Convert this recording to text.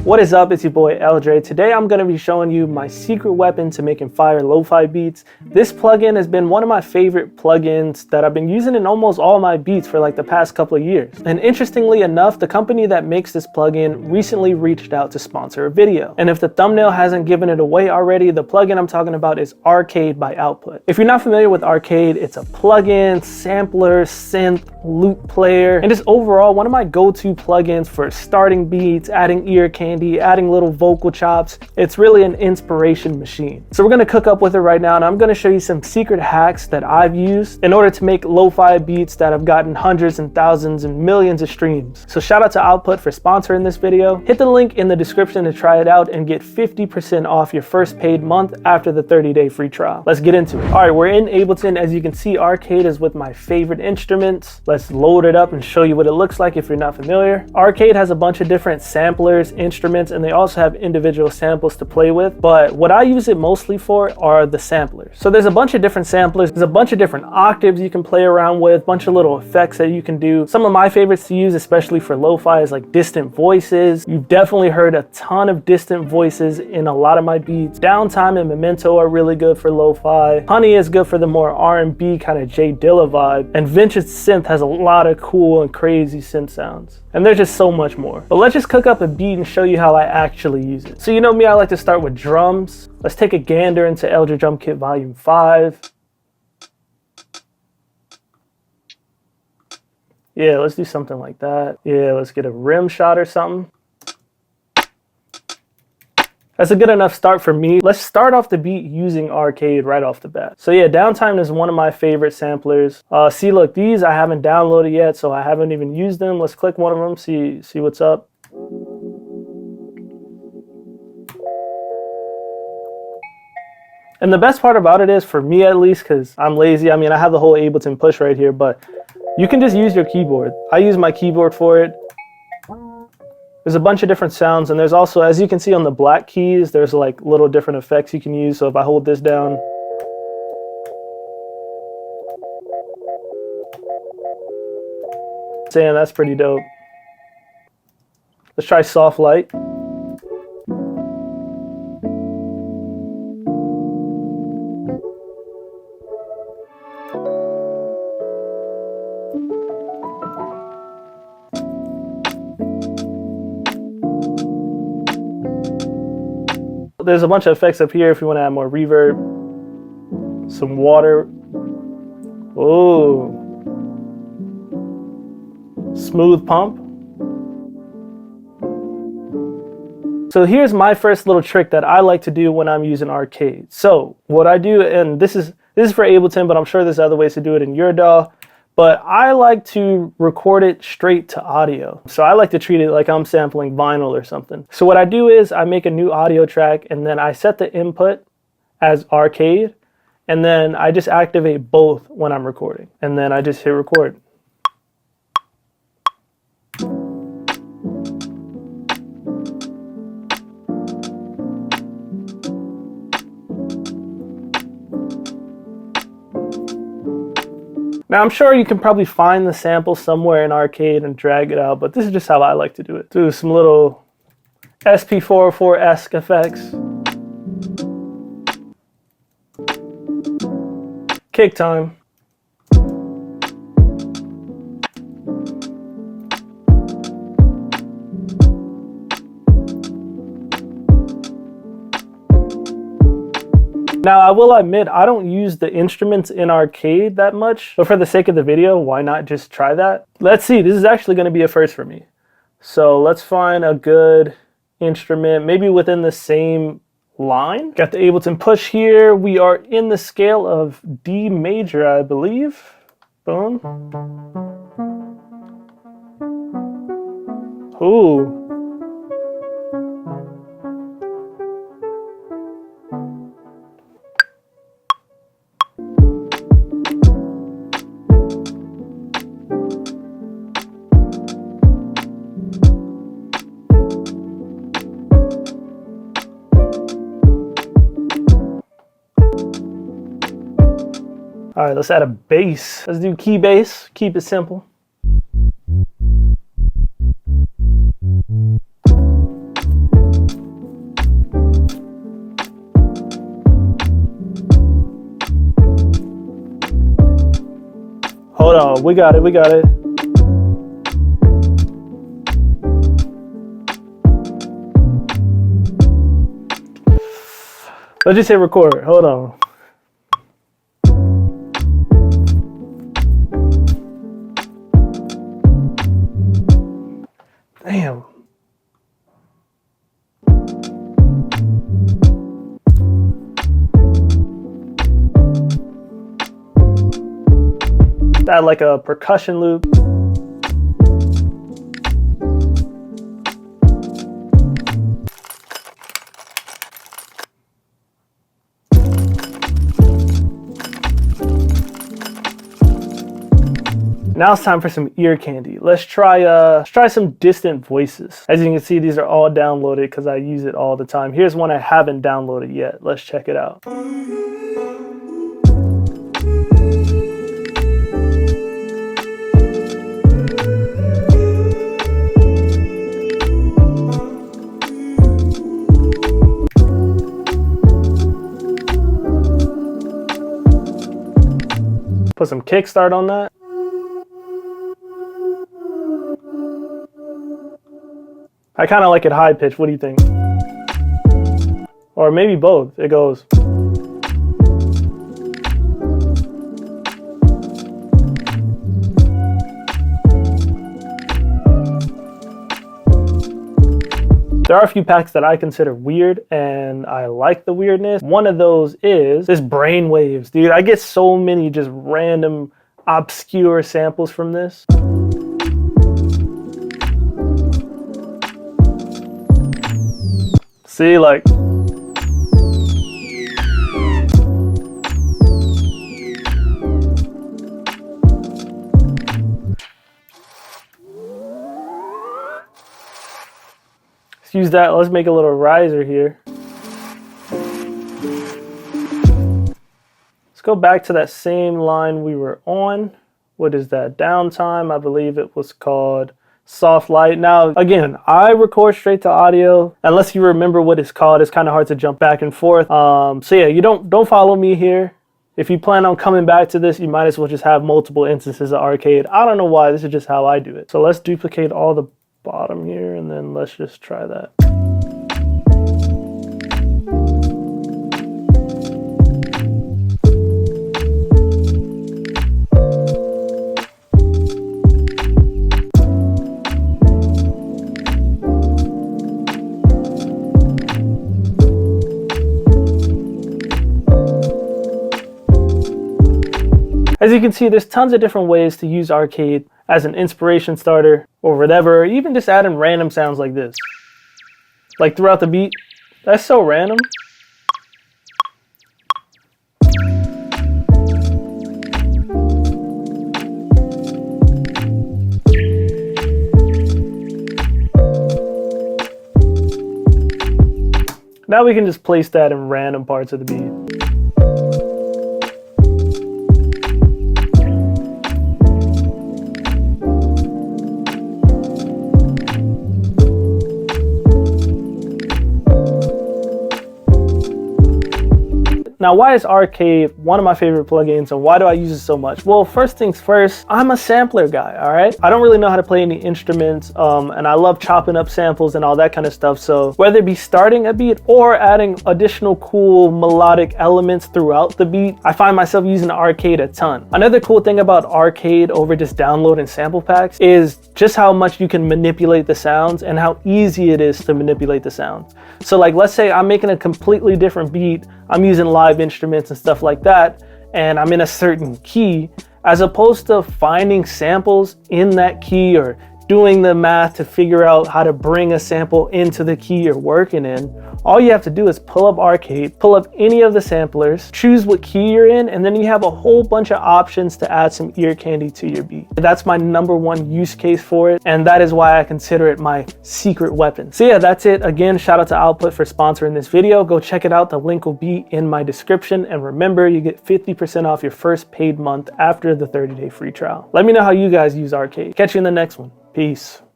What is up? It's your boy L.Dre. Today I'm going to be showing you my secret weapon to making fire lo-fi beats. This plugin has been one of my favorite plugins that I've been using in almost all my beats for like the past couple of years. And interestingly enough, the company that makes this plugin recently reached out to sponsor a video. And if the thumbnail hasn't given it away already, the plugin I'm talking about is Arcade by Output. If you're not familiar with Arcade, it's a plugin, sampler, synth, loop player, and just overall one of my go-to plugins for starting beats, adding ear candy, adding little vocal chops. It's really an inspiration machine. So we're going to cook up with it right now, and I'm going to show you some secret hacks that I've used in order to make lo-fi beats that have gotten hundreds and thousands and millions of streams. So shout out to Output for sponsoring this video. Hit the link in the description to try it out and get 50% off your first paid month after the 30-day free trial. Let's get into it. All right, we're in Ableton. As you can see, Arcade is with my favorite instruments. Let's load it up and show you what it looks like if you're not familiar. Arcade has a bunch of different samplers, instruments, and they also have individual samples to play with, but what I use it mostly for are the samplers. So there's a bunch of different samplers, there's a bunch of different octaves you can play around with, a bunch of little effects that you can do. Some of my favorites to use, especially for lo-fi, is like distant voices. You've definitely heard a ton of distant voices in a lot of my beats. Downtime and Memento are really good for lo-fi. Honey is good for the more R&B kind of J Dilla vibe, and Vintage Synth has a lot of cool and crazy synth sounds. And there's just so much more. But let's just cook up a beat and show you how I actually use it. So you know me, I like to start with drums. Let's take a gander into L.Dre Drum Kit Volume 5. Yeah, let's do something like that. Yeah, let's get a rim shot or something. That's a good enough start for me. Let's start off the beat using Arcade right off the bat. So yeah, Downtime is one of my favorite samplers. See, look, these I haven't downloaded yet, so I haven't even used them. Let's click one of them, see what's up. And the best part about it is, for me at least, because I'm lazy, I mean, I have the whole Ableton push right here, but you can just use your keyboard. I use my keyboard for it. There's a bunch of different sounds, and there's also, as you can see on the black keys, there's like little different effects you can use. So if I hold this down, saying that's pretty dope. Let's try Soft Light. There's a bunch of effects up here if you want to add more reverb. Some water. Oh. Smooth pump. So here's my first little trick that I like to do when I'm using Arcade. So what I do, and this is for Ableton, but I'm sure there's other ways to do it in your DAW. But I like to record it straight to audio. So I like to treat it like I'm sampling vinyl or something. So what I do is I make a new audio track, and then I set the input as Arcade, and then I just activate both when I'm recording. And then I just hit record. Now I'm sure you can probably find the sample somewhere in Arcade and drag it out, but this is just how I like to do it. Do some little SP404-esque effects. Kick time. Now, I will admit, I don't use the instruments in Arcade that much, but for the sake of the video, why not just try that? Let's see, this is actually going to be a first for me. So let's find a good instrument, maybe within the same line. Got the Ableton push here. We are in the scale of D major, I believe. Boom. Ooh. All right, let's add a bass. Let's do key bass, keep it simple. Oh, we got it, we got it. Let's just hit record. Hold on. Damn. Add like a percussion loop. Now it's time for some ear candy. Let's try some distant voices. As you can see, these are all downloaded because I use it all the time. Here's one I haven't downloaded yet. Let's check it out. Put some kickstart on that. I kind of like it high pitch. What do you think? Or maybe both. It goes. There are a few packs that I consider weird and I like the weirdness. One of those is this brainwaves, dude. I get so many just random obscure samples from this. See, like, let's use that. Let's make a little riser here. Let's go back to that same line we were on. What is that? Downtime. I believe it was called Soft Light. Now, again, I record straight to audio. Unless you remember what it's called, it's kind of hard to jump back and forth. So yeah, you don't follow me here. If you plan on coming back to this, you might as well just have multiple instances of arcade. I don't know why. This is just how I do it. So let's duplicate all the bottom here, and then let's just try that. As you can see, there's tons of different ways to use arcade as an inspiration starter or whatever, or even just adding random sounds like this. Like throughout the beat. That's so random. Now we can just place that in random parts of the beat. Now, why is Arcade one of my favorite plugins and why do I use it so much? Well, first things first, I'm a sampler guy, all right? I don't really know how to play any instruments and I love chopping up samples and all that kind of stuff. So whether it be starting a beat or adding additional cool melodic elements throughout the beat, I find myself using Arcade a ton. Another cool thing about Arcade over just downloading sample packs is just how much you can manipulate the sounds and how easy it is to manipulate the sounds. So like, let's say I'm making a completely different beat, I'm using live instruments and stuff like that, and I'm in a certain key, as opposed to finding samples in that key or doing the math to figure out how to bring a sample into the key you're working in. All you have to do is pull up Arcade, pull up any of the samplers, choose what key you're in, and then you have a whole bunch of options to add some ear candy to your beat. That's my #1 use case for it, and that is why I consider it my secret weapon. So yeah, that's it. Again, shout out to Output for sponsoring this video. Go check it out. The link will be in my description, and remember, you get 50% off your first paid month after the 30-day free trial. Let me know how you guys use Arcade. Catch you in the next one. Peace.